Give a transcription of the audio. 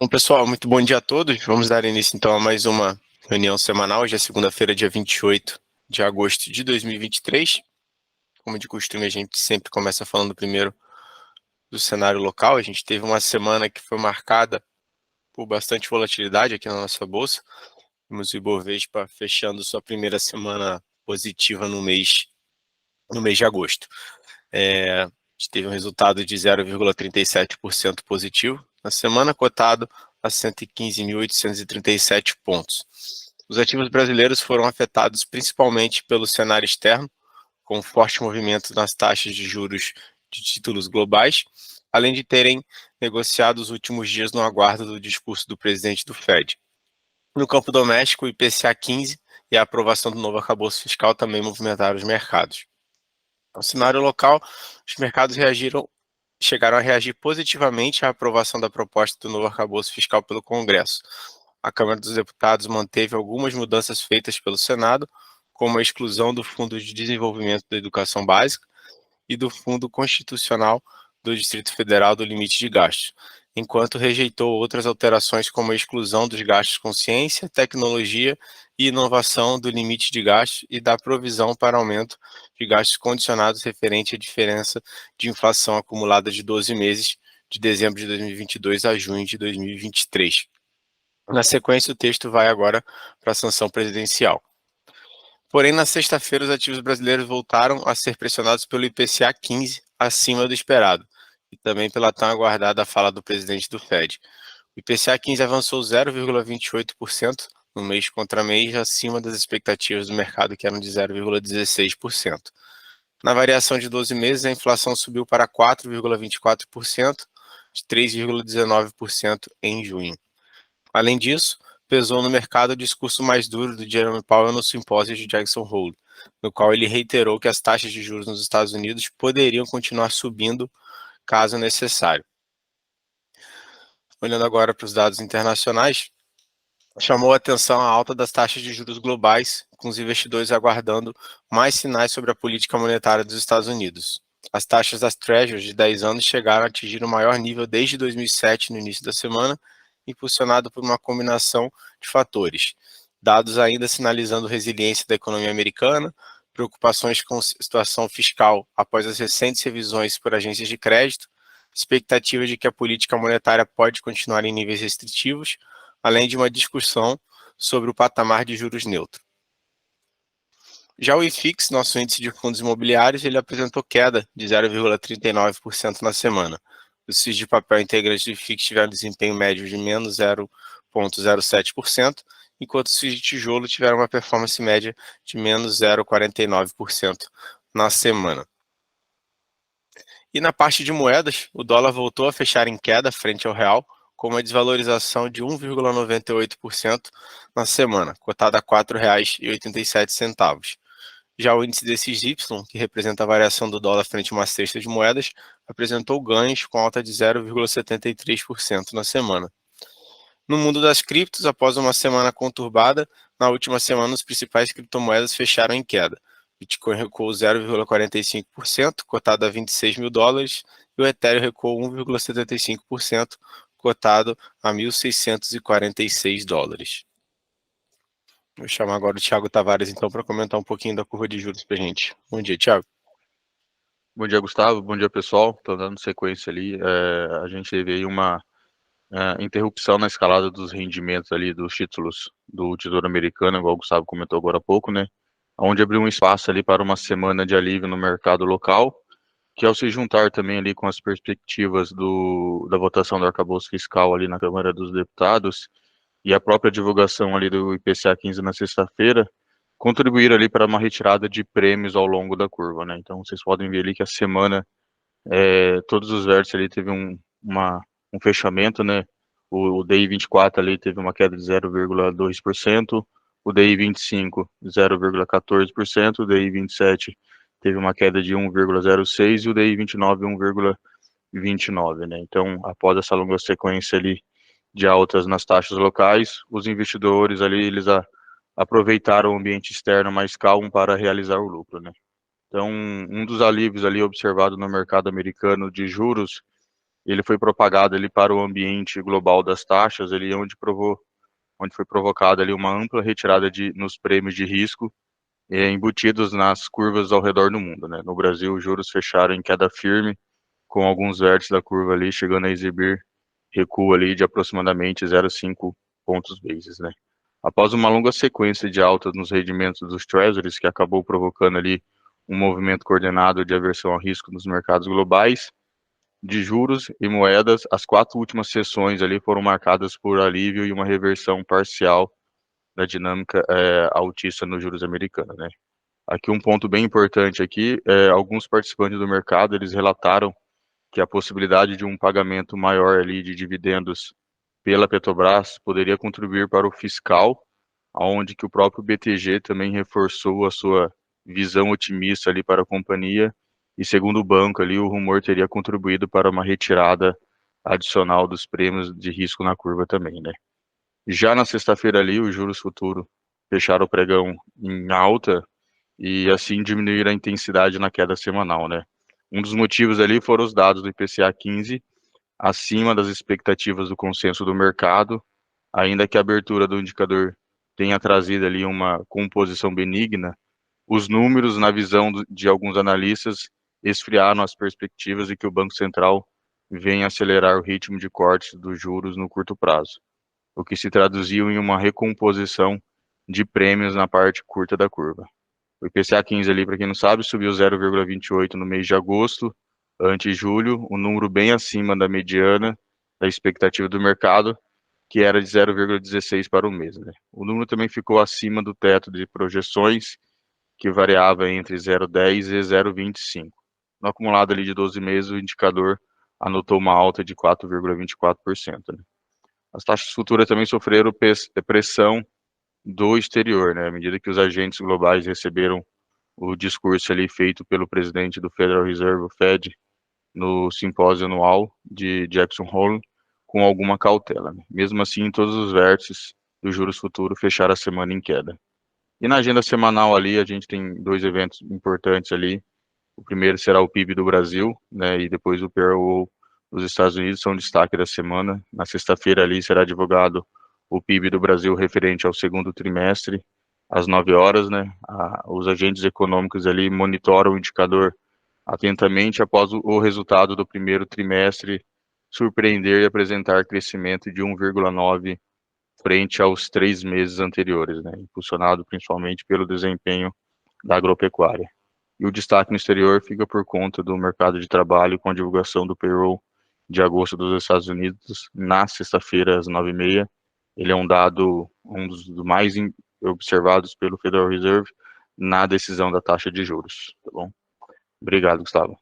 Bom, pessoal, muito bom dia a todos. Vamos dar início então a mais uma reunião semanal. Hoje é segunda-feira, dia 28 de agosto de 2023. Como de costume, a gente sempre começa falando primeiro do cenário local. A gente teve uma semana que foi marcada por bastante volatilidade aqui na nossa bolsa. Temos o Ibovespa fechando sua primeira semana positiva no mês de agosto. A gente teve um resultado de 0,37% positivo na semana, cotado a 115.837 pontos. Os ativos brasileiros foram afetados principalmente pelo cenário externo, com forte movimento nas taxas de juros de títulos globais, além de terem negociado os últimos dias no aguardo do discurso do presidente do Fed. No campo doméstico, o IPCA 15 e a aprovação do novo arcabouço fiscal também movimentaram os mercados. No cenário local, os mercados chegaram a reagir positivamente à aprovação da proposta do novo arcabouço fiscal pelo Congresso. A Câmara dos Deputados manteve algumas mudanças feitas pelo Senado, como a exclusão do Fundo de Desenvolvimento da Educação Básica e do Fundo Constitucional do Distrito Federal do limite de gastos, enquanto rejeitou outras alterações como a exclusão dos gastos com ciência, tecnologia e inovação do limite de gastos e da provisão para aumento de gastos condicionados referente à diferença de inflação acumulada de 12 meses, de dezembro de 2022 a junho de 2023. Na sequência, o texto vai agora para a sanção presidencial. Porém, na sexta-feira, os ativos brasileiros voltaram a ser pressionados pelo IPCA 15 acima do esperado, e também pela tão aguardada fala do presidente do Fed. O IPCA 15 avançou 0,28% no mês contra mês, acima das expectativas do mercado, que eram de 0,16%. Na variação de 12 meses, a inflação subiu para 4,24%, de 3,19% em junho. Além disso, pesou no mercado o discurso mais duro do Jerome Powell no simpósio de Jackson Hole, no qual ele reiterou que as taxas de juros nos Estados Unidos poderiam continuar subindo caso necessário. Olhando agora para os dados internacionais, chamou a atenção a alta das taxas de juros globais, com os investidores aguardando mais sinais sobre a política monetária dos Estados Unidos. As taxas das Treasuries de 10 anos chegaram a atingir o maior nível desde 2007 no início da semana, impulsionado por uma combinação de fatores. Dados ainda sinalizando resiliência da economia americana, preocupações com a situação fiscal após as recentes revisões por agências de crédito, expectativa de que a política monetária pode continuar em níveis restritivos, além de uma discussão sobre o patamar de juros neutro. Já o IFIX, nosso índice de fundos imobiliários, ele apresentou queda de 0,39% na semana. Os FIIs de papel integrantes do IFIX tiveram desempenho médio de menos 0,07%, enquanto os FIIs de tijolo tiveram uma performance média de menos 0,49% na semana. E na parte de moedas, o dólar voltou a fechar em queda frente ao real, com uma desvalorização de 1,98% na semana, cotada a R$ 4,87. Já o índice DXY, que representa a variação do dólar frente a uma cesta de moedas, apresentou ganhos com alta de 0,73% na semana. No mundo das criptos, após uma semana conturbada, na última semana os principais criptomoedas fecharam em queda. Bitcoin recuou 0,45%, cotado a 26 mil dólares, e o Ethereum recuou 1,75%, cotado a 1.646 dólares. Vou chamar agora o Thiago Tavares, então, para comentar um pouquinho da curva de juros para a gente. Bom dia, Thiago. Bom dia, Gustavo. Bom dia, pessoal. Estou dando sequência ali. A gente teve aí uma interrupção na escalada dos rendimentos ali dos títulos do Tesouro Americano, igual o Gustavo comentou agora há pouco, né? Onde abriu um espaço ali para uma semana de alívio no mercado local, que ao se juntar também ali com as perspectivas da votação do arcabouço fiscal ali na Câmara dos Deputados e a própria divulgação ali do IPCA 15 na sexta-feira, contribuir ali para uma retirada de prêmios ao longo da curva, né? Então vocês podem ver ali que a semana todos os vértices ali teve um fechamento, né? O DI 24 ali teve uma queda de 0,2%, o DI 25 0,14%, o DI 27 teve uma queda de 1,06% e o DI 29 1,29, né? Então, após essa longa sequência ali de altas nas taxas locais, os investidores ali eles aproveitaram o ambiente externo mais calmo para realizar o lucro, né? Então, um dos alívios ali observado no mercado americano de juros, ele foi propagado ali para o ambiente global das taxas, ali onde foi provocada ali uma ampla retirada nos prêmios de risco embutidos nas curvas ao redor do mundo, né? No Brasil, os juros fecharam em queda firme, com alguns vértices da curva ali chegando a exibir recuo ali de aproximadamente 0,5 pontos bases, né? Após uma longa sequência de altas nos rendimentos dos treasuries, que acabou provocando ali um movimento coordenado de aversão ao risco nos mercados globais de juros e moedas, as 4 últimas sessões ali foram marcadas por alívio e uma reversão parcial da dinâmica altista nos juros americanos, né? Aqui um ponto bem importante aqui, alguns participantes do mercado, eles relataram que a possibilidade de um pagamento maior ali de dividendos pela Petrobras poderia contribuir para o fiscal, aonde que o próprio BTG também reforçou a sua visão otimista ali para a companhia, e segundo o banco ali, o rumor teria contribuído para uma retirada adicional dos prêmios de risco na curva também, né? Já na sexta-feira ali, os juros futuros fecharam o pregão em alta e assim diminuir a intensidade na queda semanal, né? Um dos motivos ali foram os dados do IPCA 15, acima das expectativas do consenso do mercado, ainda que a abertura do indicador tenha trazido ali uma composição benigna, os números, na visão de alguns analistas, esfriaram as perspectivas de que o Banco Central venha acelerar o ritmo de cortes dos juros no curto prazo, o que se traduziu em uma recomposição de prêmios na parte curta da curva. O IPCA 15 ali, para quem não sabe, subiu 0,28 no mês de agosto, ante julho, um número bem acima da mediana da expectativa do mercado, que era de 0,16 para o mês, né? O número também ficou acima do teto de projeções, que variava entre 0,10 e 0,25. No acumulado ali de 12 meses, o indicador anotou uma alta de 4,24%, né? As taxas futuras também sofreram pressão do exterior, né? À medida que os agentes globais receberam o discurso ali feito pelo presidente do Federal Reserve, o Fed, no simpósio anual de Jackson Hole, com alguma cautela, né? Mesmo assim, todos os vértices dos juros futuros fecharam a semana em queda. E na agenda semanal ali, a gente tem 2 eventos importantes ali. O primeiro será o PIB do Brasil, né? E depois o payroll dos Estados Unidos, são destaque da semana. Na sexta-feira ali será divulgado o PIB do Brasil referente ao segundo trimestre, às 9 horas, né? Os agentes econômicos ali monitoram o indicador atentamente após o resultado do primeiro trimestre surpreender e apresentar crescimento de 1,9 frente aos 3 meses anteriores, né? Impulsionado principalmente pelo desempenho da agropecuária. E o destaque no exterior fica por conta do mercado de trabalho, com a divulgação do payroll de agosto dos Estados Unidos na sexta-feira às 9h30. Ele é um dado, um dos mais observados pelo Federal Reserve na decisão da taxa de juros, tá bom? Obrigado, Gustavo.